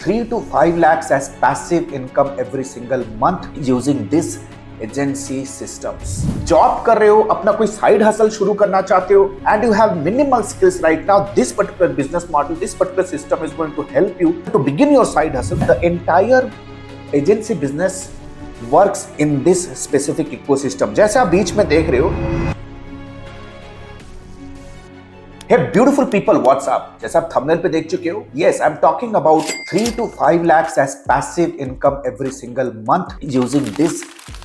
3 to 5 lakhs as passive income every single month using this agency systems. Job कर रहे हो, अपना कोई साइड हसल शुरू करना चाहते हो and you have minimal skills right now, this particular business model, this particular system is going to help you to begin your side hustle. The entire agency business works in this specific ecosystem. जैसे आप बीच में देख रहे हो, Hey beautiful people, what's up? जैसा आप thumbnail पे देख चुके हो, yes, I'm talking about 3 to 5 lakhs as passive income every single month using this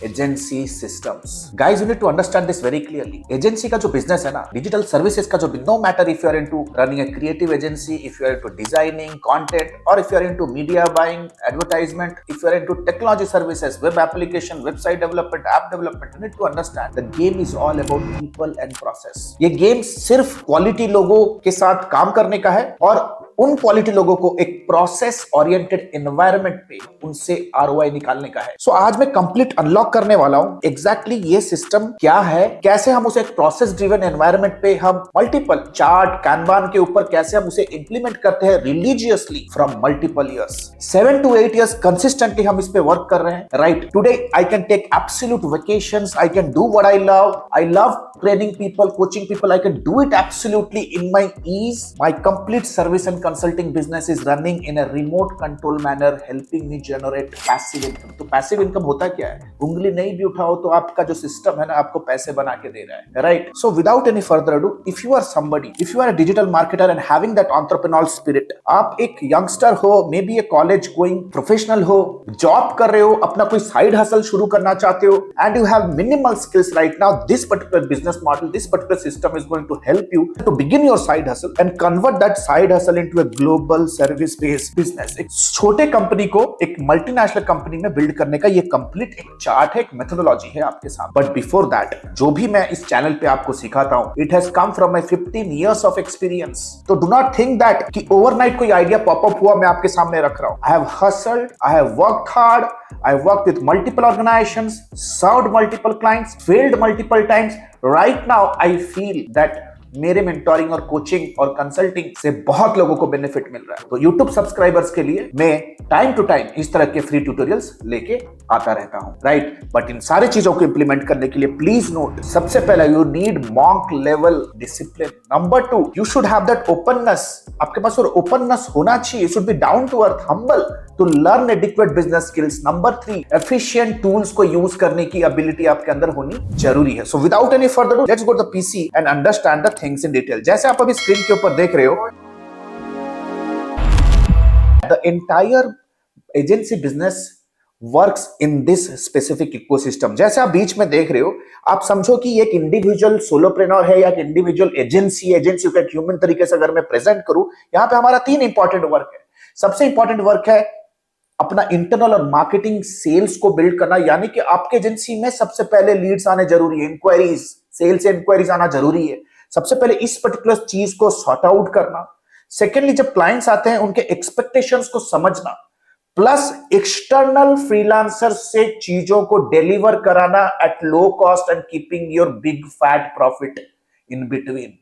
agency systems. Guys, you need to understand this very clearly. Agency का जो business है ना, digital services का जो, no matter if you are into running a creative agency, if you are into designing content, or if you are into media buying, advertisement, if you are into technology services, web application, website development, app development, you need to understand the game is all about people and process. ये game सिर्फ quality लोगों के साथ काम करने का है और उन क्वालिटी लोगों को एक प्रोसेस ओरिएंटेड एनवायरनमेंट पे उनसे आरओआई निकालने का है। सो आज मैं कंप्लीट अनलॉक करने वाला हूं एग्जैक्टली ये सिस्टम क्या है, कैसे हम उसे एक प्रोसेस ड्रिवन एनवायरनमेंट पे हम मल्टीपल चार्ट कैनवान के ऊपर कैसे हम उसे इंप्लीमेंट करते हैं religiously from multiple years. 7 to 8 years consistently हम इस पे वर्क कर रहे हैं। Right, today I can take absolute vacations, I can do what I love training people, coaching people, I can do it absolutely in my ease. My complete service and consulting business is running in a remote control manner, helping me generate passive income. तो passive income होता क्या है? उंगली नहीं भी उठाओ तो आपका जो सिस्टम है ना आपको पैसे बना के दे रहा है, right? So without any further ado, if you are somebody, if you are a digital marketer and having that entrepreneurial spirit, आप एक youngster हो, maybe a college going professional हो, जॉब कर रहे हो, अपना कोई साइड हसल शुरू करना चाहते हो and you have minimal skills right now, this particular business model, this particular system is going to help you to begin your side hustle and convert that side hustle into a global service based business. एक छोटे company को एक multinational company में build करने का ये complete एक chart है, एक मेथोडोलॉजी है आपके साथ। बट बिफोर दैट, जो भी मैं इस चैनल पे आपको सिखाता हूं, it has come from my 15 years of experience. तो डू नॉट थिंक दैट कि ओवरनाइट कोई आइडिया पॉपअप हुआ मैं आपके सामने रख रहा हूं। I have hustled, I have worked hard, I have worked with multiple organizations, served multiple clients, failed multiple times. Right now, I feel that मेरे मेंटोरिंग और कोचिंग और कंसल्टिंग से बहुत लोगों को बेनिफिट मिल रहा है। तो YouTube सब्सक्राइबर्स के लिए मैं टाइम टू टाइम इस तरह के फ्री ट्यूटोरियल्स लेके आता रहता हूं, राइट? बट इन सारी चीजों को इंप्लीमेंट करने के लिए प्लीज नोट, सबसे पहला you need monk level discipline. Number 2, you should have that openness. आपके पास और ओपननेस होना चाहिए, should be down to earth, humble to learn adequate business skills. Number 3, efficient tools को यूज करने की ability आपके अंदर होनी जरूरी है। So without any further ado, let's go to the PC and understand the things in detail. जैसे आप अभी स्क्रीन के ऊपर देख रहे हो, the entire agency business works in this specific ecosystem. जैसे आप बीच में देख रहे हो, आप समझो कि एक इंडिविजुअल सोलोप्रेन्योर है या एक इंडिविजुअल एजेंसी को एक ह्यूमन तरीके से अगर मैं प्रेजेंट करूं, यहाँ पे हमारा 3 इंपॉर्टेंट वर्क है। सबसे इंपॉर्टेंट वर्क है अपना इंटरनल और मार्केटिंग सेल्स को बिल्ड करना, यानी कि आपके एजेंसी में सबसे पहले लीड्स आने जरूरी है, इंक्वायरीज, सेल्स इंक्वायरीज आना जरूरी है। सबसे पहले इस पर्टिकुलर चीज को सॉर्ट आउट करना। सेकेंडली, जब क्लाइंट्स आते हैं उनके एक्सपेक्टेशंस को समझना, प्लस एक्सटर्नल फ्रीलांसर से चीजों को डिलीवर कराना at low cost and keeping your big fat profit in between.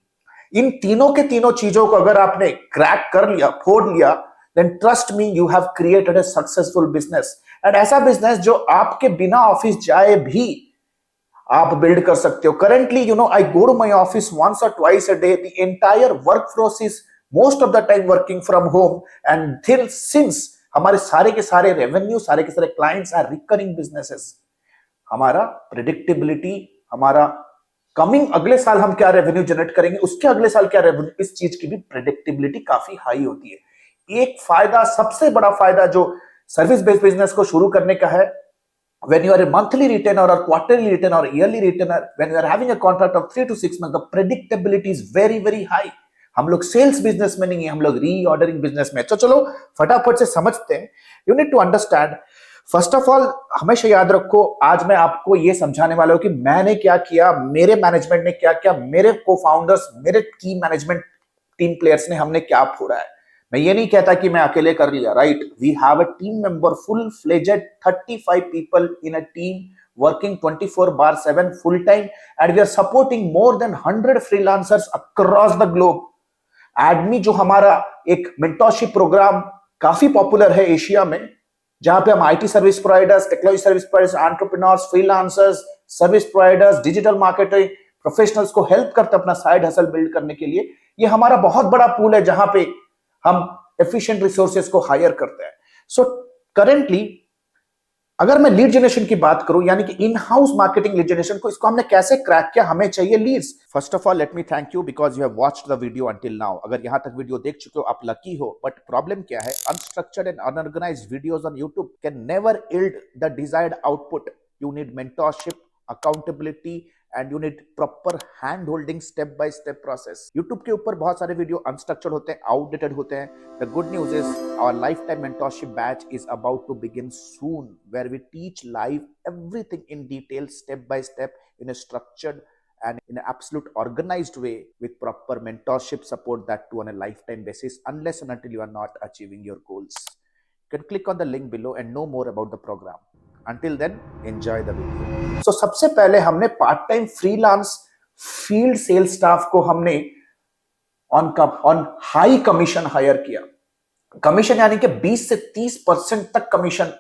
इन तीनों के तीनों चीजों को अगर आपने क्रैक कर लिया, फोड़ लिया, then trust me, you have created a successful business. and ऐसा बिजनेस जो आपके बिना ऑफिस जाए भी आप बिल्ड कर सकते हो। Currently, I go to my office once or twice a day. The entire workforce is most of the time working from home, and since हमारे सारे के सारे रेवेन्यू, सारे के सारे क्लाइंट्स आर रिकरिंग बिजनेसेस, हमारा प्रेडिक्टेबिलिटी, हमारा कमिंग अगले साल हम क्या रेवेन्यू जनरेट करेंगे, उसके अगले साल क्या रेवेन्यू, इस चीज की भी प्रेडिक्टेबिलिटी काफी हाई होती है। एक फायदा, सबसे बड़ा फायदा जो सर्विस बेस्ड बिजनेस को शुरू करने का है, when you are a monthly retainer or quarterly retainer or yearly retainer, when you are having a contract of 3 to 6 months, the predictability is very very high. हम लोग सेल्स बिजनेस में नहीं है, हम लोग रीऑर्डरिंग बिजनेस में। तो चलो फटाफट से समझते हैं। You need to understand, first of all हमेशा याद रखो, आज मैं आपको ये समझाने वाला हूं कि मैंने क्या किया, मेरे मैनेजमेंट ने क्या किया, मेरे को फाउंडर्स, मेरे की मैनेजमेंट टीम प्लेयर्स ने हमने क्या फोड़ा है। मैं ये नहीं कहता कि मैं अकेले कर लिया, right? We have a team member, full fledged 35 people in a team working 24/7 full time, and we are supporting more than 100 freelancers across the globe. एडमी जो हमारा एक मेंटरशिप प्रोग्राम काफी पॉपुलर है एशिया में, जहां पे हम IT service providers, technology service providers, entrepreneurs, freelancers, service providers, digital marketing professionals को हेल्प करते हैं अपना साइड हसल बिल्ड करने के लिए। ये हमारा बहुत बड़ा पूल है जहां पे हम एफिशिएंट रिसोर्सेज को हायर करते हैं। सो करेंटली अगर मैं लीड जनरेशन की बात करूं, यानी कि in house marketing lead generation को, इसको हमने कैसे क्रैक किया, हमें चाहिए leads. First of all let me thank you because you have watched the video until now. अगर यहां तक वीडियो देख चुके हो आप लकी हो, बट प्रॉब्लम क्या है, unstructured and unorganised videos on YouTube can never yield the desired output. You need mentorship, accountability and you need proper hand holding step by step process। YouTube के ऊपर बहुत सारे वीडियो अनस्ट्रक्चर्ड होते हैं, outdated होते हैं। The good news is our lifetime mentorship batch is about to begin soon, where we teach live everything in detail, step by step, in a structured and in an absolute organized way with proper mentorship support, that too on a lifetime basis, unless and until you are not achieving your goals। You can click on the link below and know more about the program। Until then, enjoy the video। So सबसे पहले हमने part time freelance field sales staff को हमने on high commission hire किया। Commission यानी कि 20 से 30% तक कमीशन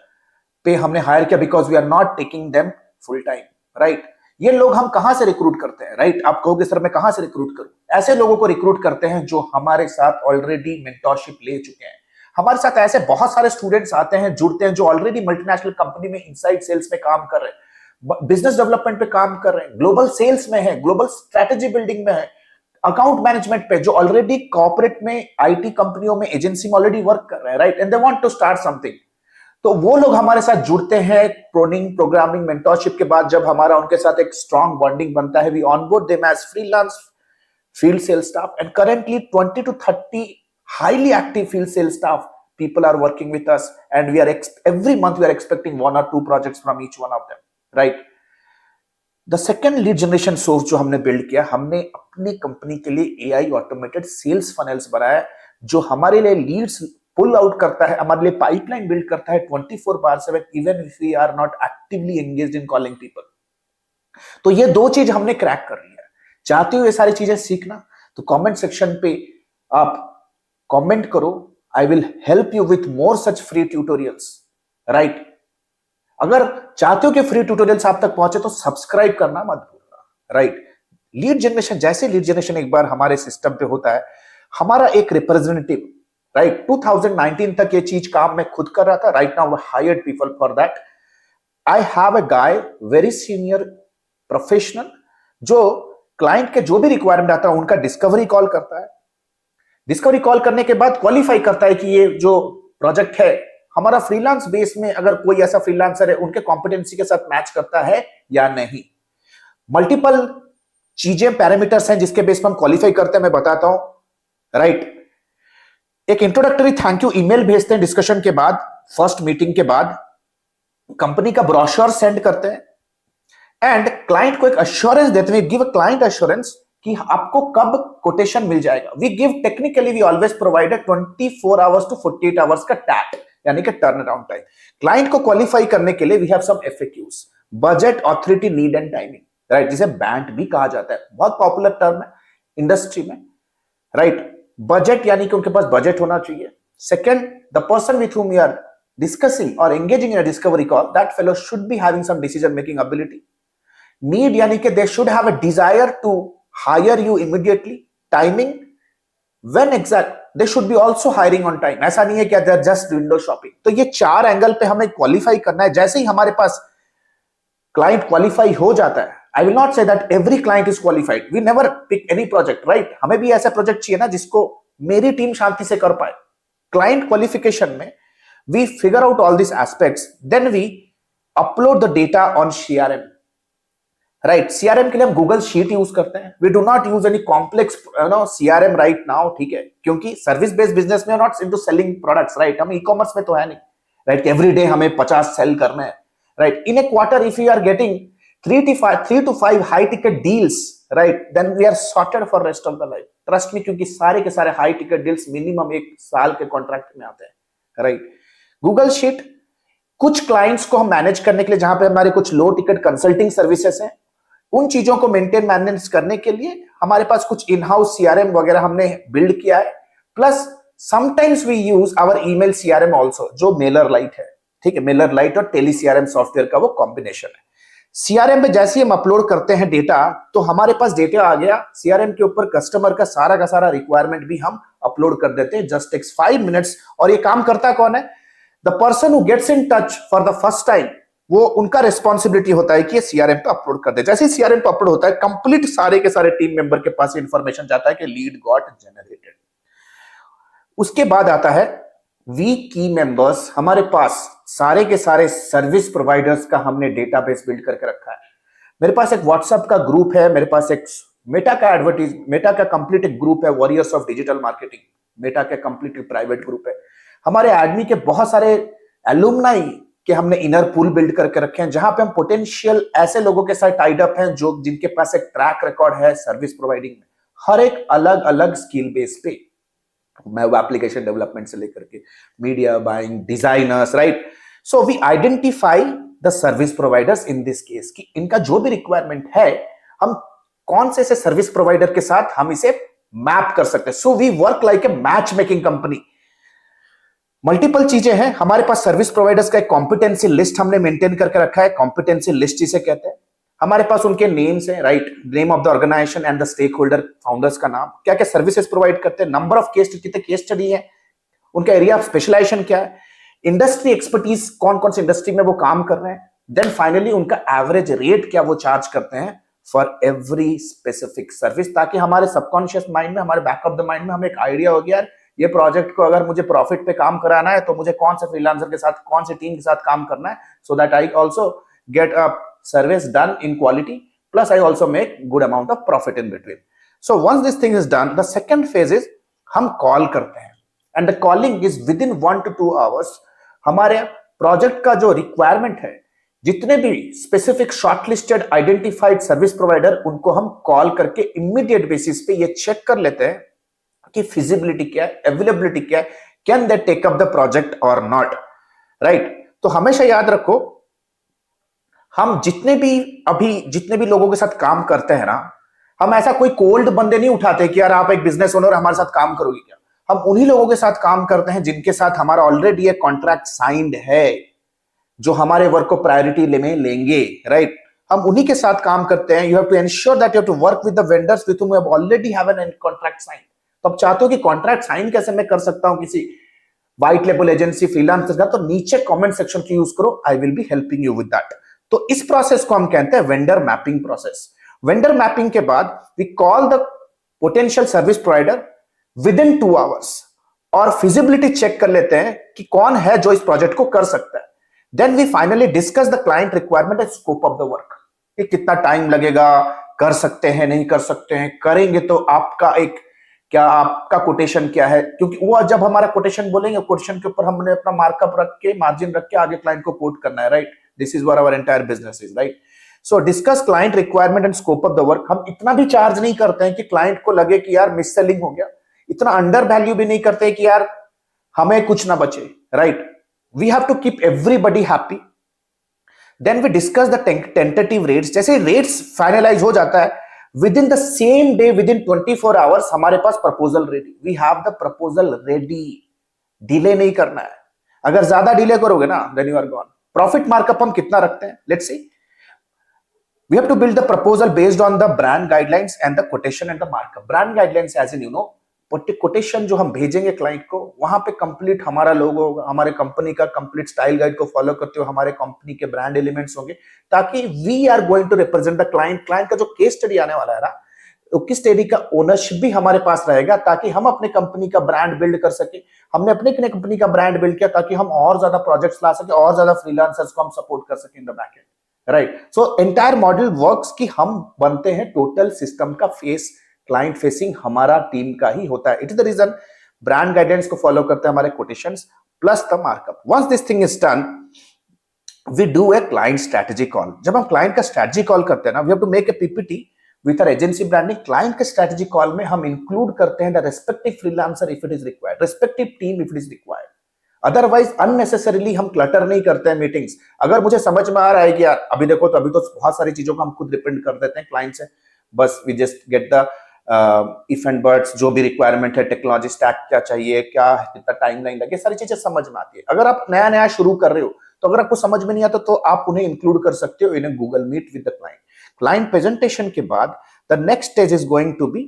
पे हमने हायर किया, because we are not taking them full time, right. ये लोग हम कहां से रिक्रूट करते हैं, राइट। आप कहोगे सर मैं कहां से रिक्रूट करूं? ऐसे लोगों को रिक्रूट करते हैं जो हमारे साथ ऑलरेडी मेंटरशिप ले चुके हैं। हमारे साथ ऐसे बहुत सारे स्टूडेंट्स आते हैं, जुड़ते हैं, जो ऑलरेडी मल्टीनेशनल कंपनी में इनसाइड सेल्स में काम कर रहे हैं, बिजनेस डेवलपमेंट पे काम कर रहे हैं, ग्लोबल सेल्स में है, ग्लोबल स्ट्रेटेजी बिल्डिंग में है, अकाउंट मैनेजमेंट पे, जो ऑलरेडी कॉर्पोरेट में, आईटी कंपनियों में, एजेंसी में ऑलरेडी वर्क कर रहे हैं, right, and they want to start something. तो वो लोग हमारे साथ जुड़ते हैं प्रोनिंग, प्रोग्रामिंग, मेंटरशिप के बाद। जब हमारा उनके साथ एक स्ट्रॉन्ग बॉन्डिंग बनता है, we onboard them as freelance field sales staff, and currently 20 to 30 highly active field sales staff people are working with us, and we are every month we are expecting 1 or 2 projects from each one of them, right। the second lead generation source जो हमने build किया, हमने अपनी company के लिए AI automated sales funnels बनाया, जो हमारे लिए लीड्स पुल आउट करता है, हमारे लिए पाइपलाइन बिल्ड करता है 24/7, even if we are not actively engaged in calling people. तो ये दो चीज हमने क्रैक कर ली है। चाहते हो ये सारी चीजें सीखना, तो कमेंट सेक्शन पे आप कमेंट करो, I will help you with more such free tutorials, right. अगर चाहते हो कि फ्री ट्यूटोरियल्स आप तक पहुंचे तो सब्सक्राइब करना मत भूलना, राइट। लीड जनरेशन, जैसे लीड जनरेशन एक बार हमारे सिस्टम पे होता है, हमारा एक रिप्रेजेंटेटिव, राइट, 2019 तक ये चीज काम मैं खुद कर रहा था, right now I hired people for that. I have a guy, very senior professional, जो क्लाइंट के जो भी रिक्वायरमेंट आता है उनका डिस्कवरी कॉल करता है। डिस्कवरी कॉल करने के बाद क्वालिफाई करता है कि ये जो प्रोजेक्ट है हमारा फ्रीलांस बेस में, अगर कोई ऐसा फ्रीलांसर है उनके कॉम्पिटेंसी के साथ मैच करता है या नहीं। मल्टीपल चीजें, पैरामीटर्स हैं जिसके बेस पर हम क्वालिफाई करते हैं, मैं बताता हूं, राइट। एक इंट्रोडक्टरी थैंक यू ईमेल भेजते हैं डिस्कशन के बाद, फर्स्ट मीटिंग के बाद, कंपनी का ब्रोशर सेंड करते हैं, एंड क्लाइंट को एक अश्योरेंस देते हैं, गिव अ क्लाइंट अश्योरेंस कि आपको कब कोटेशन मिल जाएगा। We give, technically we always provided 24 hours to 48 hours का टैट, यानी कि टर्न अराउंड टाइम। क्लाइंट को क्वालिफाई करने के लिए we have some FAQs, budget, authority, need and timing, right, जिसे बैंट भी कहा जाता है, बहुत पॉपुलर टर्म है इंडस्ट्री में, राइट। बजट यानी कि उनके पास बजट होना चाहिए। Second, the person with whom you are discussing or engaging in a discovery call, that fellow should be having some decision making ability। Need यानी कि they should have a desire to hire you immediately। Timing, when exact, they should be also hiring on time। ऐसा नहीं है कि they're just window shopping। तो ये 4 angle पे हमें क्वालिफाई करना है। जैसे ही हमारे पास क्लाइंट क्वालिफाई हो जाता है, I will not say that every client is qualified, we never pick any project, right। हमें भी ऐसा प्रोजेक्ट चाहिए ना जिसको मेरी टीम शांति से कर पाए। क्लाइंट क्वालिफिकेशन में we figure out all these aspects, then we upload the data on CRM, right. CRM के लिए हम गूगल शीट यूज करते हैं। We do not use any complex CRM right now, ठीक है, क्योंकि सर्विस बेस्ड बिजनेस में not into selling products, right. हम ई कॉमर्स में तो है नहीं, राइट। एवरी डे हमें 50 सेल करना है, right. In a quarter if you are getting 3 to 5 high ticket deals, right, then we are sorted for rest of the life, trust me, क्योंकि सारे के सारे हाई टिकट डील्स मिनिमम 1 साल के contract में आते हैं, राइट। गूगल शीट कुछ क्लाइंट्स को हम मैनेज करने के लिए, जहां पे हमारे कुछ लो टिकट कंसल्टिंग सर्विसेज हैं, उन चीजों को मेंटेन मैनेज करने के लिए हमारे पास कुछ इन हाउस सीआरएम वगैरह हमने बिल्ड किया है। Plus sometimes we use our email CRM also, जो मेलर लाइट है, ठीक है, मेलर लाइट और टेली सीआरएम सॉफ्टवेयर का वो कॉम्बिनेशन है। सीआरएम में जैसे हम अपलोड करते हैं डेटा, तो हमारे पास डेटा आ गया सीआरएम के ऊपर, कस्टमर का सारा रिक्वायरमेंट भी हम अपलोड कर देते हैं, जस्ट टेक्स 5 मिनट्स। और ये काम करता कौन है? The person who gets in touch for the first time, वो उनका रिस्पॉन्सिबिलिटी होता है कि ये सीआरएम पे अपलोड कर दे। जैसे सीआरएम पे अपलोड होता है, कंप्लीट सारे के सारे टीम मेंबर के पास इंफॉर्मेशन जाता है कि लीड गॉट जनरेटेड। उसके बाद आता है वी की मेंबर्स, हमारे पास सारे के सारे सर्विस प्रोवाइडर्स का हमने डेटाबेस बिल्ड करके रखा है। मेरे पास एक व्हाट्सएप का ग्रुप है, मेरे पास एक मेटा का कंप्लीट एक ग्रुप है, warriors of digital marketing, Meta का कंप्लीट प्राइवेट ग्रुप है। हमारे एडमी के बहुत सारे एलुमनाई के हमने इनर पूल बिल्ड करके रखे हैं, जहां पे हम पोटेंशियल ऐसे लोगों के साथ टाइड अप हैं जो जिनके पास एक ट्रैक रिकॉर्ड है सर्विस प्रोवाइडिंग में, हर एक अलग अलग स्किल बेस पे, वेब एप्लीकेशन डेवलपमेंट से लेकर के media buying, designers, right. So we identify the service providers in this case कि इनका जो भी रिक्वायरमेंट है, हम कौन से सर्विस प्रोवाइडर के साथ हम इसे मैप कर सकते हैं। So we work like a matchmaking company. Multiple चीजें हैं हमारे पास। सर्विस प्रोवाइडर्स का एक कॉम्पिटेंसी लिस्ट हमने मेंटेन करके रखा है, कॉम्पिटेंसी लिस्ट जिसे कहते हैं। हमारे पास उनके नेम्स हैं, right, name of the organisation and the stakeholder, founders का नाम, क्या क्या सर्विसेज प्रोवाइड करते हैं, नंबर ऑफ कितने केस स्टडी है, उनका एरिया ऑफ स्पेशलाइजेशन क्या है, इंडस्ट्री एक्सपर्टीज, कौन कौन सी इंडस्ट्री में वो काम कर रहे हैं, देन फाइनली उनका एवरेज रेट क्या वो चार्ज करते हैं फॉर एवरी स्पेसिफिक सर्विस, ताकि हमारे सबकॉन्शियस माइंड में, हमारे बैक ऑफ द माइंड में हमें एक आइडिया हो गया यार ये प्रोजेक्ट को अगर मुझे प्रॉफिट पे काम कराना है तो मुझे कौन से फ्रीलांसर के साथ, कौन सी टीम के साथ काम करना है, so that I also get a service done in quality, plus I also make good amount of profit in between. So once this thing is done, the second phase is हम call करते हैं, and the calling is within 1 to 2 hours। हमारे project का जो requirement है, जितने भी specific shortlisted identified service provider, उनको हम कॉल करके इमीडिएट बेसिस पे ये चेक कर लेते हैं कि फिजिबिलिटी क्या है, अवेलेबिलिटी क्या है, can they take up the project और नॉट, राइट। तो हमेशा याद रखो, हम जितने भी लोगों के साथ काम करते हैं ना, हम ऐसा कोई कोल्ड बंदे नहीं उठाते कि यार आप एक बिजनेस ओनर हमारे साथ काम करोगे क्या। हम उन्हीं लोगों के साथ काम करते हैं जिनके साथ हमारा ऑलरेडी एक कॉन्ट्रैक्ट साइंड है, जो हमारे वर्क को प्रायोरिटी में लेंगे, राइट। हम उन्हीं के साथ काम करते हैं। You have to ensure that you have to work with the vendors with whom you have already have an contract sign. तो आप चाहते हो कि कॉन्ट्रैक्ट साइन कैसे मैं कर सकता हूं किसी व्हाइट लेबल एजेंसी फ्रीलांसर का, तो नीचे कमेंट सेक्शन की यूज करो, I will be helping you with that. तो इस प्रोसेस को हम कहते हैं vendor mapping process. Vendor mapping के बाद we call the potential service provider within 2 hours और फिजिबिलिटी चेक कर लेते हैं कि कौन है जो इस प्रोजेक्ट को कर सकता है। Then we finally discuss the client requirement and scope of the work, कि कितना टाइम लगेगा, कर सकते हैं नहीं कर सकते हैं, करेंगे तो आपका कोटेशन क्या है, क्योंकि वो जब हमारा कोटेशन बोलेंगे, कोटेशन के ऊपर हमने अपना मार्कअप रख के, मार्जिन रख के आगे क्लाइंट को कोट करना है, right. This is what our entire business is, right. So discuss client requirement and scope of the work. हम इतना भी चार्ज नहीं करते हैं कि क्लाइंट को लगे कि यार मिस सेलिंग हो गया, इतना अंडर वैल्यू भी नहीं करते कि यार हमें कुछ ना बचे, right. We have to keep everybody happy. Then we discuss the tentative rates. जैसे रेट्स फाइनलाइज हो जाता है, within the same day, within 24 hours हमारे पास proposal ready, we have the proposal ready. Delay नहीं करना है, अगर ज्यादा डिले करोगे ना, then you are gone. Profit markup हम कितना रखते हैं, let's see. We have to build the proposal based on the brand guidelines and the quotation and the markup. Brand guidelines as in quotation जो हम भेजेंगे client को, वहां पे कंप्लीट हमारा लोगो होगा, हमारे कंपनी का कंप्लीट स्टाइल गाइड को फॉलो करते हुए हमारे कंपनी के ब्रांड एलिमेंट्स होंगे, ताकि we are going to represent the client. Client का जो केस स्टडी आने वाला है ना, किस स्टडी का ओनरशिप भी हमारे पास रहेगा, ताकि हम अपने कंपनी का ब्रांड बिल्ड कर सके। हमने अपने कंपनी का ब्रांड बिल्ड किया ताकि हम और ज्यादा प्रोजेक्ट्स ला सके, और ज्यादा फ्रीलांसर्स को हम सपोर्ट कर सके in the back end, right. So entire model works कि हम बनते हैं टोटल सिस्टम का फेस, क्लाइंट फेसिंग हमारा टीम का ही होता है। It is the reason brand guidance को फॉलो करते हैं हमारे quotations plus the markup. Once this thing is done, we do a client strategy call. जब हम क्लाइंट का स्ट्रेटजी कॉल करते हैं ना, we have to make a PPT with our agency branding. Client के स्ट्रेटजी कॉल में हम include करते हैं the respective freelancer if it is required, respective team if it is required. Otherwise unnecessarily हम clutter नहीं करते हैं मीटिंग्स। अगर मुझे समझ में आ रहा है कि यार अभी देखो, तो अभी तो बहुत सारी चीजों को हम खुद डिपेंड कर देते हैं क्लाइंट से, बस we just get the if and buts, जो भी रिक्वायरमेंट है, टेक्नोलॉजी स्टैक क्या चाहिए, क्या कितना टाइमलाइन लगे, सारी चीजें समझ में आती है। अगर आप नया नया शुरू कर रहे हो तो अगर आपको समझ में नहीं आता तो आप उन्हें इंक्लूड कर सकते हो in Google Meet with the client. Client presentation के बाद the next stage is going to be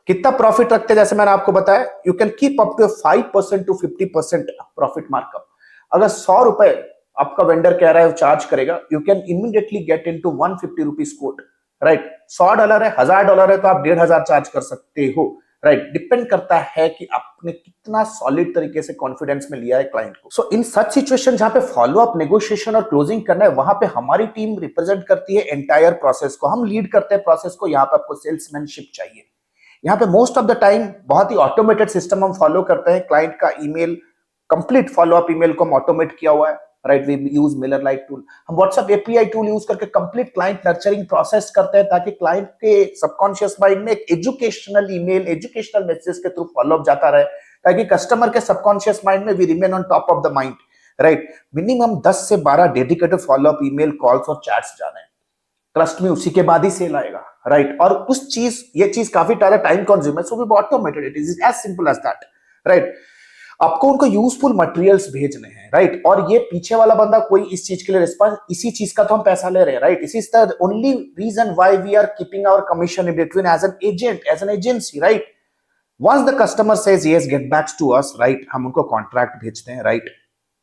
कितना प्रॉफिट रखते हैं। जैसे मैंने आपको बताया, you can keep up to 5% to 50% profit markup. अगर 100 रुपए आपका वेंडर कह रहा है चार्ज करेगा, you can immediately get into 150 rupees quote, right. $100 है, $1000 है तो आप 1500 चार्ज कर सकते हो, राइट। डिपेंड करता है कि आपने कितना सॉलिड तरीके से कॉन्फिडेंस में लिया है क्लाइंट को। सो इन सच सिचुएशन जहां पे फॉलो अप, नेगोशिएशन और क्लोजिंग करना है, वहां पे हमारी टीम रिप्रेजेंट करती है एंटायर प्रोसेस को, हम लीड करते हैं प्रोसेस को। यहाँ पे आपको सेल्समैनशिप चाहिए। यहाँ पे मोस्ट ऑफ द टाइम बहुत ही ऑटोमेटेड सिस्टम हम फॉलो करते हैं। क्लाइंट का email, complete follow up email को हम ऑटोमेट किया हुआ है, right. We use MailerLite tool, हम व्हाट्सएप एपीआई टूल यूज करके कंप्लीट क्लाइंट नर्चरिंग प्रोसेस करते हैं, ताकि क्लाइंट के सबकॉन्शियस माइंड में एक एजुकेशनल ईमेल, एजुकेशनल मैसेज के थ्रू फॉलो अप जाता रहे, ताकि कस्टमर के सबकॉन्शियस माइंड में we remain on top of the mind, right. Minimum 10 से 12 dedicated follow up email, calls और चैट्स जाने, ट्रस्ट में उसी के बाद ही सेल आएगा, राइट। और उस चीज, ये चीज काफी टाइम कंज्यूम है, so we automated it, is as simple as that, right. आपको उनको यूजफुल मटेरियल्स भेजने हैं, राइट। और ये पीछे वाला बंदा कोई इस चीज के लिए रिस्पॉन्स, इसी चीज का तो हम पैसा ले रहे हैं, राइट। इसी the only reason why we are keeping our commission in between as an agent, as an agency, right. Once the customer says yes, get back to us, right, हम उनको कॉन्ट्रैक्ट भेजते हैं, राइट।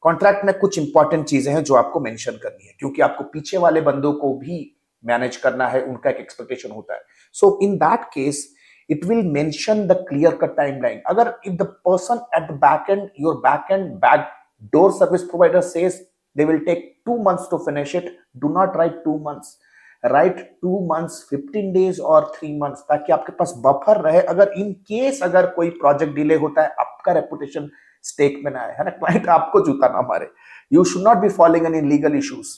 कॉन्ट्रैक्ट में कुछ important चीजें हैं जो आपको मेंशन करनी है, क्योंकि आपको पीछे वाले बंदों को भी मैनेज करना है, उनका एक एक्सपेक्टेशन होता है। So in that case it will mention the clear cut timeline. Agar if the person at the back end, your back door service provider says they will take 2 months to finish it, do not write 2 months, write 2 months, 15 days or 3 months, ताकि आपके पास buffer रहे। अगर in case अगर कोई project delay होता है, आपका reputation stake में ना आए, है ना, क्लाइंट आपको जूता ना मारे। You should not be following any legal issues.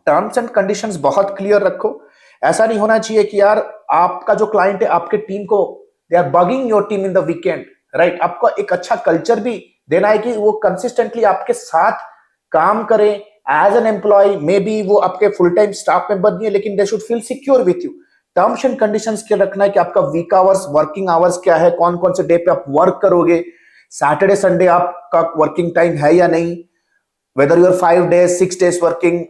Terms and conditions बहुत क्लियर रखो। ऐसा नहीं होना चाहिए कि यार आपका जो क्लाइंट है, आपके टीम को they are bugging your team in the weekend, right. आपको एक अच्छा कल्चर भी देना है कि वो कंसिस्टेंटली आपके साथ काम करें as an employ. May be वो आपके फुल टाइम स्टाफ मेंबर नहीं है, लेकिन they should feel secure with you. Terms and conditions के रखना है कि आपका वीक आवर्स, वर्किंग आवर्स क्या है, कौन कौन से डे पे आप वर्क करोगे, सैटरडे संडे आपका वर्किंग टाइम है या नहीं, whether your 5 days 6 days working,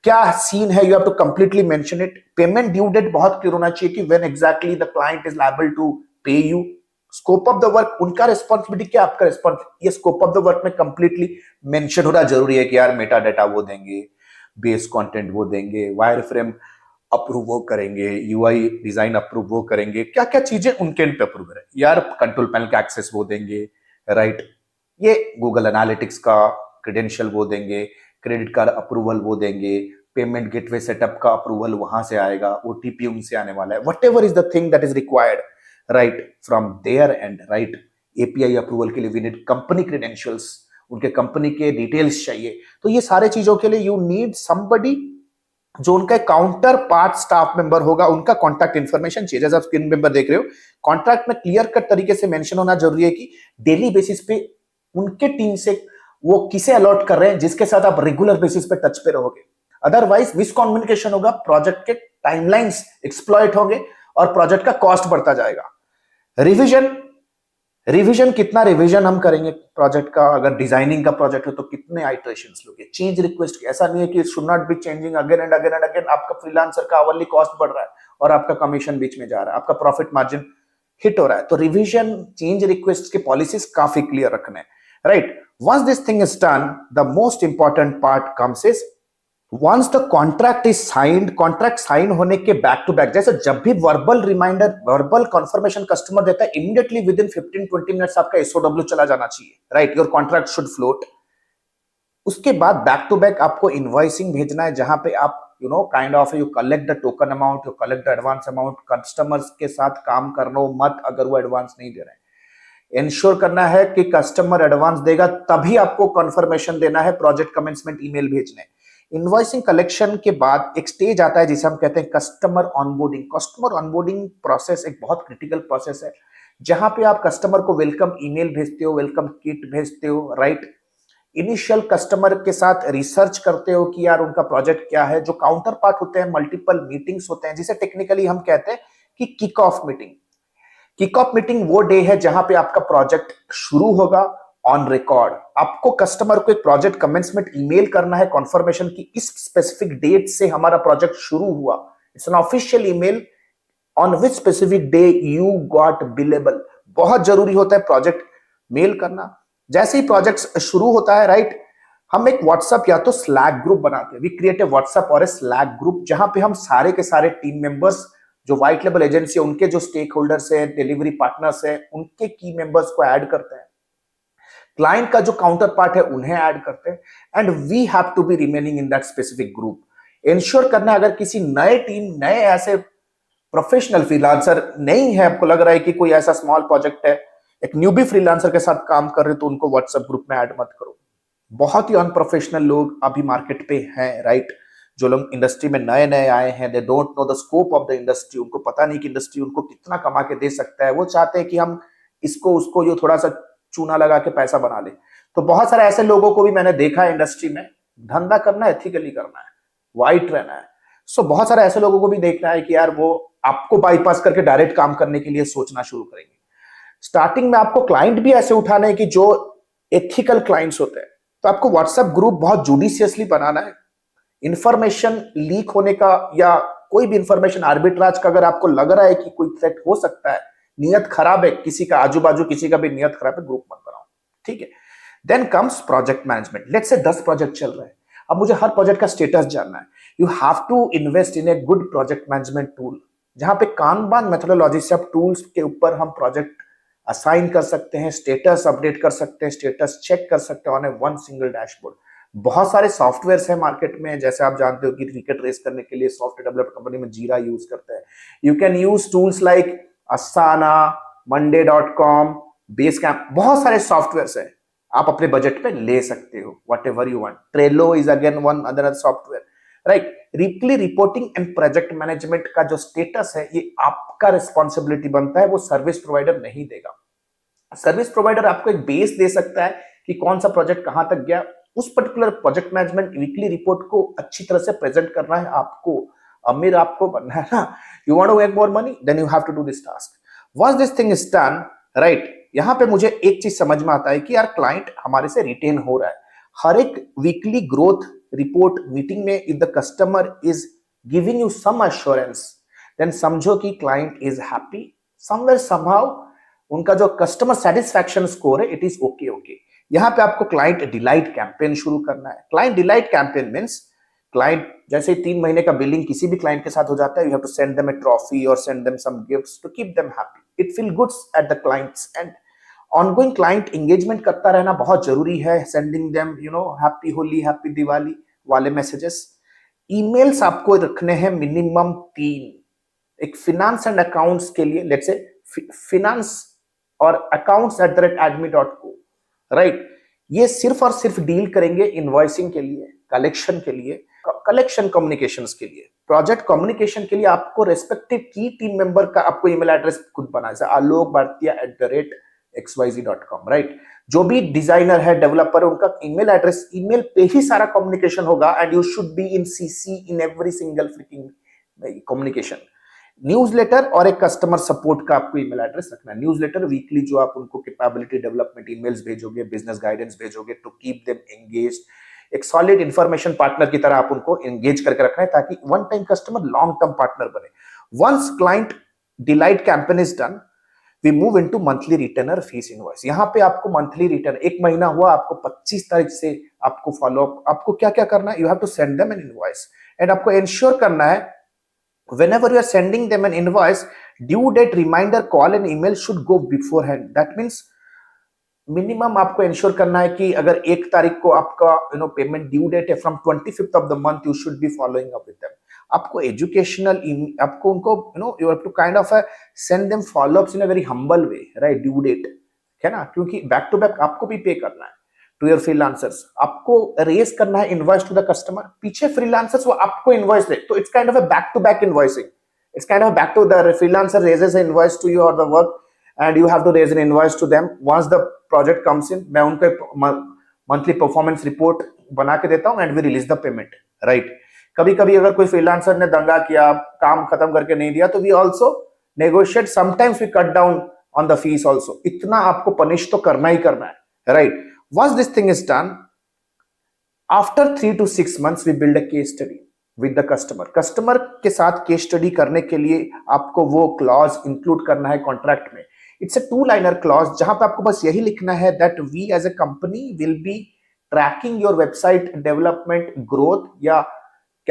क्या सीन है, you have to completely mention it. Payment due date बहुत क्लियर होना चाहिए कि when exactly the client is liable to pay you. Scope of the work, उनका रिस्पांसिबिलिटी क्या, आपका रिस्पांसिबिलिटी, ये स्कोप ऑफ द वर्क में कंप्लीटली मेंशन होना जरूरी है कि यार मेटा डाटा वो देंगे, बेस कंटेंट वो देंगे, वायर फ्रेम अप्रूव वो करेंगे, यूआई डिजाइन अप्रूव वो करेंगे, क्या क्या चीजें उनके एंड पे अप्रूव है यार, कंट्रोल पैनल का एक्सेस वो देंगे, राइट। ये गूगल एनालिटिक्स का क्रेडेंशियल वो देंगे, क्रेडिट कार्ड अप्रूवल वो देंगे, पेमेंट गेटवे सेटअप का अप्रूवल वहां से आएगा, ओटीपी उनसे आने वाला है, whatever is the thing that is required, right, from there end, right. API approval के लिए वी नीड कंपनी क्रेडेंशियल्स, उनके कंपनी के डिटेल्स चाहिए। तो ये सारे चीजों के लिए यू नीड समबडी जो उनका काउंटर पार्ट स्टाफ मेंबर होगा, उनका कॉन्टैक्ट इंफॉर्मेशन चाहिए। जैसे आप स्क्रीन मेंबर देख रहे हो, कॉन्ट्रैक्ट में क्लियर कट तरीके से मेंशन होना जरूरी है कि डेली बेसिस पे उनके टीम से वो किसे अलॉट कर रहे हैं, जिसके साथ आप रेगुलर बेसिस पे टच पे रहोगे। अदरवाइज मिसकम्युनिकेशन होगा, प्रोजेक्ट के टाइमलाइंस एक्सप्लॉइट होंगे और प्रोजेक्ट का कॉस्ट बढ़ता जाएगा। रिवीजन कितना रिवीजन हम करेंगे प्रोजेक्ट का, अगर डिजाइनिंग का प्रोजेक्ट है तो कितने आइटरेशंस लोगे। चेंज रिक्वेस्ट, ऐसा नहीं है कि should not be changing again and again and again. आपका फ्रीलांसर का आवरली कॉस्ट बढ़ रहा है और आपका कमीशन बीच में जा रहा है, आपका प्रॉफिट मार्जिन हिट हो रहा है। तो रिवीजन, चेंज रिक्वेस्ट के पॉलिसीज काफी क्लियर रखने हैं, right. Once this thing is done, the most important part comes is once the contract is signed. Contract sign होने के बैक टू बैक, जैसे जब भी verbal reminder, verbal confirmation customer देता है, इमीडिएटली विद इन 15-20 मिनट्स आपका SOW चला जाना चाहिए, right. Your contract should float. उसके बाद बैक टू बैक आपको इनवॉइसिंग भेजना है, जहां पे आप kind of you collect the token amount, you collect the advance amount. Customers के साथ काम करना मत अगर वो एडवांस नहीं दे रहे हैं। इंश्योर करना है कि कस्टमर एडवांस देगा तभी आपको कंफर्मेशन देना है, प्रोजेक्ट कमेंसमेंट ईमेल भेजने। इनवॉइसिंग कलेक्शन के बाद एक स्टेज आता है जिसे हम कहते हैं customer onboarding. Customer onboarding process एक बहुत क्रिटिकल प्रोसेस है, जहां पे आप कस्टमर को वेलकम ईमेल भेजते हो, वेलकम किट भेजते हो, राइट। इनिशियल कस्टमर के साथ रिसर्च करते हो कि यार उनका प्रोजेक्ट क्या है। जो काउंटर पार्ट होते हैं, मल्टीपल मीटिंग्स होते हैं, जिसे टेक्निकली हम कहते हैं कि kick off meeting. Kick off meeting वो डे है जहां पे आपका प्रोजेक्ट शुरू होगा ऑन रिकॉर्ड। आपको कस्टमर को एक प्रोजेक्ट कमेंसमेंट ईमेल करना है कॉन्फर्मेशन की इस स्पेसिफिक डेट से हमारा प्रोजेक्ट शुरू हुआ। It's an official email on which specific day you got billable. बहुत जरूरी होता है प्रोजेक्ट मेल करना। जैसे ही प्रोजेक्ट शुरू होता है राइट, हम एक व्हाट्सएप या तो स्लैक ग्रुप बनाते हैं। वी क्रिएट ए व्हाट्सएप और ए स्लैक ग्रुप जहां पे हम सारे के सारे टीम मेंबर्स जो व्हाइट लेवल एजेंसी है उनके जो स्टेक होल्डर्स है, डिलीवरी पार्टनर्स है, उनके की मेंबर्स को ऐड करते हैं। क्लाइंट का जो काउंटर पार्ट है उन्हें ऐड करते हैं and we have to be remaining in that specific group. Ensure करना अगर किसी नए टीम नए ऐसे प्रोफेशनल फ्रीलांसर नहीं है, आपको लग रहा है कि कोई ऐसा स्मॉल प्रोजेक्ट है, एक न्यूबी फ्रीलांसर के साथ काम कर रहे हो तो उनको व्हाट्सएप ग्रुप में ऐड मत करो। बहुत ही अनप्रोफेशनल लोग अभी मार्केट पे हैं राइट, जो लोग इंडस्ट्री में नए नए आए हैं, they don't know the scope of the industry. उनको पता नहीं कि इंडस्ट्री उनको कितना कमा के दे सकता है। वो चाहते हैं कि हम इसको उसको जो थोड़ा सा चूना लगा के पैसा बना ले। तो बहुत सारे ऐसे लोगों को भी मैंने देखा है इंडस्ट्री में। धंधा करना है, एथिकली करना है, वाइट रहना है। सो बहुत सारे ऐसे लोगों को भी देखना है कि यार वो आपको बाईपास करके डायरेक्ट काम करने के लिए सोचना शुरू करेंगे। स्टार्टिंग में आपको क्लाइंट भी ऐसे उठाने हैं कि जो एथिकल क्लाइंट्स होते हैं। तो आपको व्हाट्सएप ग्रुप बहुत जुडिशियसली बनाना है। इंफॉर्मेशन लीक होने का या कोई भी इंफॉर्मेशन आर्बिट्राज का अगर आपको लग रहा है कि कोई थ्रेट हो सकता है, नियत खराब है किसी का, आजू बाजू किसी का भी नियत खराब है, ग्रुप मत बनाओ, ठीक है। Then comes project management. Let's say 10 project चल रहे हैं, अब मुझे हर प्रोजेक्ट का स्टेटस जानना है। You have to invest in a good project management tool, जहां पे कानबान मेथोडोलॉजी से आप टूल्स के ऊपर हम प्रोजेक्ट असाइन कर सकते हैं, स्टेटस अपडेट कर सकते हैं, स्टेटस चेक कर सकते हैं on A one single dashboard. बहुत सारे सॉफ्टवेयर्स हैं मार्केट में, जैसे आप जानते हो कि क्रिकेट रेस करने के लिए सॉफ्टवेयर डेवलप कंपनी में जीरा यूज करते हैं। You can use tools like असाना, monday.com, बेसकैम्प, बहुत सारे सॉफ्टवेयर्स हैं, आप अपने बजट पे ले सकते हो what ever you want. Trello is again one other software right. Weekly reporting and project management का जो स्टेटस है ये आपका रिस्पॉन्सिबिलिटी बनता है, वो सर्विस प्रोवाइडर नहीं देगा। सर्विस प्रोवाइडर आपको एक बेस दे सकता है कि कौन सा प्रोजेक्ट कहां तक गया। उस particular project management weekly report को अच्छी तरह से प्रेजेंट करना है आपको। अमीर आपको बनना है ना, you want to make more money, then you have to do this task. Once this thing is done right, यहां पे मुझे एक चीज समझ में आता है कि यार क्लाइंट हमारे से रिटेन हो रहा है। हर एक वीकली ग्रोथ रिपोर्ट मीटिंग में if the customer is giving you some assurance, then समझो कि client is happy somewhere somehow. उनका जो कस्टमर सेटिस्फैक्शन स्कोर है इट इज ओके ओके। यहां पे आपको क्लाइंट डिलाइट कैंपेन शुरू करना है। Client delight campaign means client जैसे 3 महीने का बिलिंग किसी भी क्लाइंट के साथ हो जाता है, you have to send them a trophy और send them some gifts to keep them happy. It feel goods at the clients and ongoing client engagement करता रहना बहुत जरूरी है। Sending them you know happy Holi, happy Diwali वाले messages. Emails आपको रखने हैं मिनिमम 3। एक फिनेंस एंड अकाउंट्स के लिए लेट्स से फिनेंस और accounts@admi.co राइट। ये सिर्फ और सिर्फ डील करेंगे इनवॉइसिंग के लिए, कलेक्शन के लिए, कलेक्शन कम्युनिकेशंस के लिए, प्रोजेक्ट कम्युनिकेशन के लिए आपको रेस्पेक्टिव की टीम मेंबर का आपको ईमेल एड्रेस खुद बनाना है, alokbhartiya@xyz.com राइट। जो भी डिजाइनर है, डेवलपर है, उनका ईमेल एड्रेस, ईमेल पे ही सारा कम्युनिकेशन होगा and you should be in CC in every single freaking communication. Newsletter और एक कस्टमर सपोर्ट का आपको ईमेल एड्रेस रखना है। न्यूज़लेटर वीकली जो आप उनको कैपेबिलिटी डेवलपमेंट ईमेल्स भेजोगे, बिजनेस गाइडेंस भेजोगे टू कीप देम एंगेज्ड। एक सॉलिड इंफॉर्मेशन पार्टनर की तरह आप उनको एंगेज करके रखना है ताकि one time customer long term partner बने। Once client delight campaign is done, we move into monthly retainer fees invoice. यहां पे आपको मंथली रिटर्न, एक महीना हुआ आपको 25 तारीख से आपको फॉलो अप, आपको क्या क्या करना है, you have to send them an invoice and आपको इंश्योर करना है whenever you are sending them an invoice, due date reminder call and email should go beforehand. That means minimum आपको इंश्योर करना है कि अगर 1 तारीख को आपका पेमेंट ड्यू डेट है, from 25th of the month you should be following up with them. आपको एजुकेशनल, आपको उनको you have to kind of send them followups in a very humble way right. Due date है ना, क्योंकि back to back आपको भी पे करना है टू योर फ्रीलांसर्स। आपको रेज करना है इनवॉइस टू द कस्टमर, पीछे फ्रीलांसर्स वो आपको इनवॉइस दे, तो it's kind of a back to back invoicing. It's kind of back to the freelancer raises an invoice to you or the work and you have to raise an invoice to them once the project comes in। मैं उनको monthly performance report बना के देता हूं and we release the payment right. कभी कभी अगर कोई फ्रीलांसर ने दंगा किया, काम खत्म करके नहीं दिया, तो we also negotiate, sometimes we cut down on the fees also. इतना आपको punish तो करना ही करना है, right? Once this thing is done, after 3 to 6 months we build a case study with the customer के साथ case study करने के लिए आपको वो clause include करना है contract में. It's a 2-liner clause जहां पे आपको बस यही लिखना है that we as a company will be tracking your website development growth या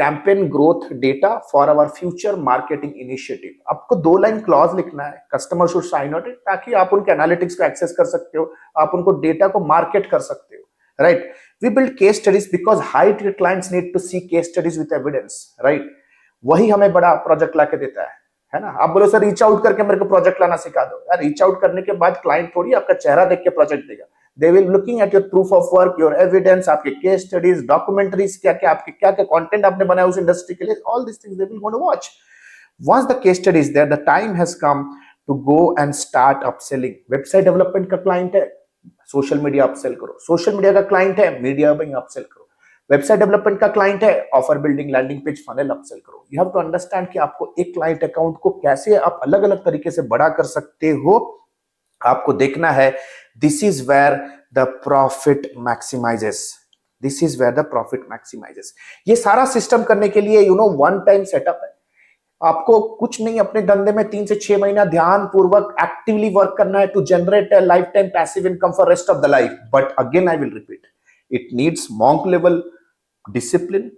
campaign growth data for our future marketing initiative. आपको 2 लाइन क्लॉज लिखना है, कस्टमर शुड साइन आउट, ताकि आप उनके एनालिटिक्स को एक्सेस कर सकते हो, आप उनको डेटा को मार्केट कर सकते हो, right? We build case studies because high tier clients need to see case studies with evidence, right? वही हमें बड़ा प्रोजेक्ट लाके देता है ना? आप बोलो सर रीच आउट करके मेरे को प्रोजेक्ट लाना सिखा दो, यार रीच आउट करने के बाद क्लाइंट थोड़ी आपका चेहरा देख के प्रोजेक्ट देगा. They will looking at your proof of work, your evidence, आपके case studies, documentaries, क्या आपके क्या content आपने बनाया उस industry के लिए, all these things they will want to watch. Once the case study is there, the time has come to go and start upselling. Website development का client है, social media upsell करो. Social media का client है, media buying upsell करो. Website development का client है, offer building, landing page, funnel upsell करो. You have to understand कि आपको एक client account को कैसे आप अलग-अलग तरीके से बड़ा कर सकते हो. आपको देखना है this is where the profit maximizes. This is where the profit maximizes. ये सारा सिस्टम करने के लिए one time setup है. आपको कुछ नहीं, अपने धंधे में 3 से 6 महीना ध्यान पूर्वक एक्टिवली वर्क करना है to generate a lifetime passive income for rest of the life. But again I will repeat, it needs monk level discipline.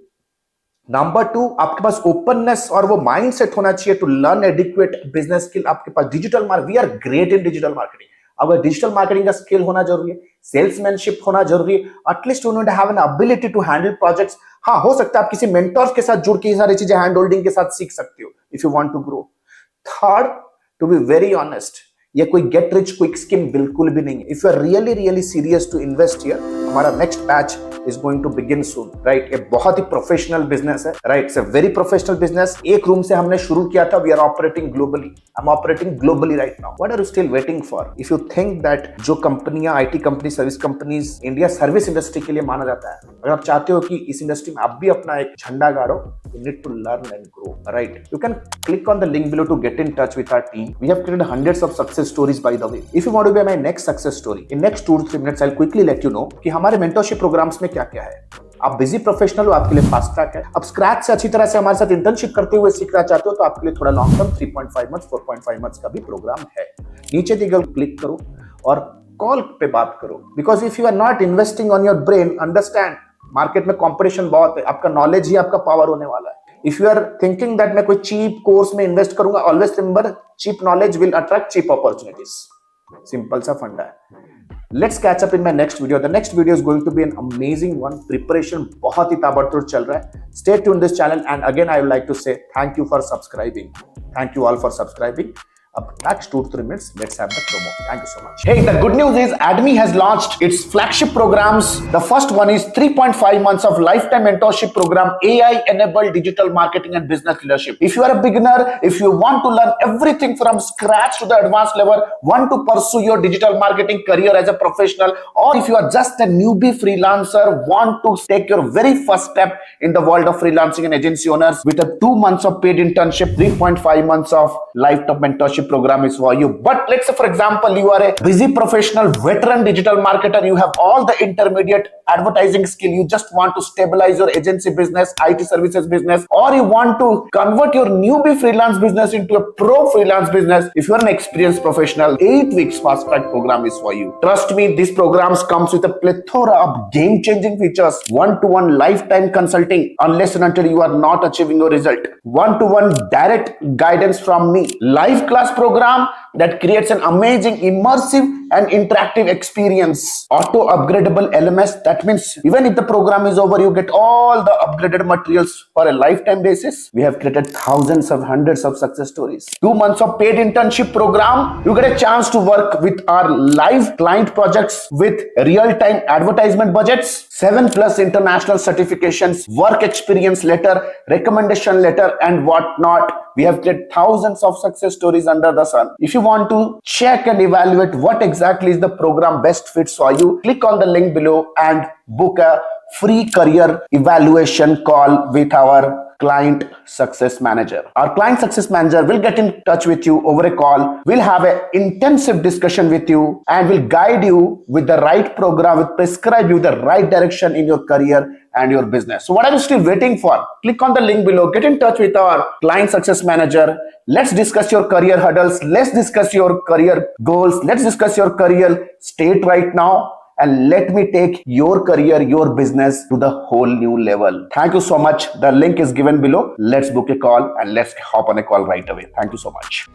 Number 2, आपके पास ओपननेस और वो माइंडसेट होना चाहिए to learn adequate business skill. आपके पास digital marketing, we are great in digital marketing. अगर digital marketing का स्किल होना जरूरी है, सेल्समैनशिप होना जरूरी है, at least you need to have an ability to handle projects. हाँ, हो सकता है आप किसी मेंटर्स के साथ जुड़ के ये सारी चीजें हैंड होल्डिंग के साथ सीख सकते हो if you want to grow. Third, to be very honest, ये कोई गेट रिच क्विक स्कीम बिल्कुल भी नहीं है. If you are really serious to invest here, हमारा next batch is going to begin soon, right? ये बहुत ही प्रोफेशनल बिजनेस है, right? It's a very professional business. एक रूम से हमने शुरू किया था. We are operating globally. I'm operating globally right now. What are you still waiting for? If you think that जो कंपनियां, IT company, service companies India service industry के लिए माना जाता है, अगर आप चाहते हो कि इस इंडस्ट्री में आप भी अपना एक झंडा गाड़ो, you need to learn and grow, right? You can click on the link below to get in touch with our team. We have created hundreds of success stories, by the way. If you want to be my next success story, in next 2 to 3 minutes, I'll quickly let you know कि हमारे mentorship programmes में क्या क्या है. आप busy professional हो, आपके लिए फास्ट ट्रैक है. आप स्क्रैच से अच्छी तरह से हमारे साथ इंटर्नशिप करते हुए सीखना चाहते हो तो आपके लिए थोड़ा लॉन्ग टर्म 3.5 मंथ्स 4.5 मंथ्स का भी प्रोग्राम है. नीचे दी गई क्लिक करो और कॉल पे बात करो. Because if you are not investing on your brain, understand market में कंपटीशन बहुत है. आपका नॉलेज ही आपका पावर होने वाला है. If you are thinking that मैं कोई चीप कोर्स में इन्वेस्ट करूंगा, always remember cheap knowledge will attract cheap opportunities. Simple सा फंडा है. Let's catch up in my next video. The next video is going to be an amazing one. Preparation बहुत ही ताबड़तोड़ चल रहा है. Stay tuned this channel, and again I would like to say thank you for subscribing. Thank you all for subscribing. Up next 2 to 3 minutes, let's have the promo. Thank you so much. Hey, the good news is Admi has launched its flagship programs. The first one is 3.5 months of lifetime mentorship program, AI-enabled digital marketing and business leadership. If you are a beginner, if you want to learn everything from scratch to the advanced level, want to pursue your digital marketing career as a professional, or if you are just a newbie freelancer, want to take your very first step in the world of freelancing and agency owners with a 2 months of paid internship, 3.5 months of lifetime mentorship program is for you. But let's say for example you are a busy professional veteran digital marketer, you have all the intermediate advertising skill, you just want to stabilize your agency business, IT services business, or you want to convert your newbie freelance business into a pro freelance business. If you are an experienced professional, 8 weeks fast track program is for you. Trust me, this program comes with a plethora of game changing features, one-to-one lifetime consulting unless and until you are not achieving your result, one-to-one direct guidance from me, live class program that creates an amazing immersive and interactive experience, auto upgradable LMS. That means even if the program is over, you get all the upgraded materials for a lifetime basis. We have created thousands of hundreds of success stories. 2 months of paid internship program, you get a chance to work with our live client projects with real-time advertisement budgets, 7+ international certifications, work experience letter, recommendation letter, and whatnot. We have created thousands of success stories under the sun. If you want to check and evaluate what exactly is the program best fits for you, click on the link below and book a free career evaluation call with our client success manager. Our client success manager will get in touch with you over a call. We'll have an intensive discussion with you and will guide you with the right program, will prescribe you the right direction in your career and your business. So what are you still waiting for? Click on the link below, get in touch with our client success manager. Let's discuss your career hurdles. Let's discuss your career goals. Let's discuss your career state right now. And let me take your career, your business to the whole new level. Thank you so much. The link is given below. Let's book a call and let's hop on a call right away. Thank you so much.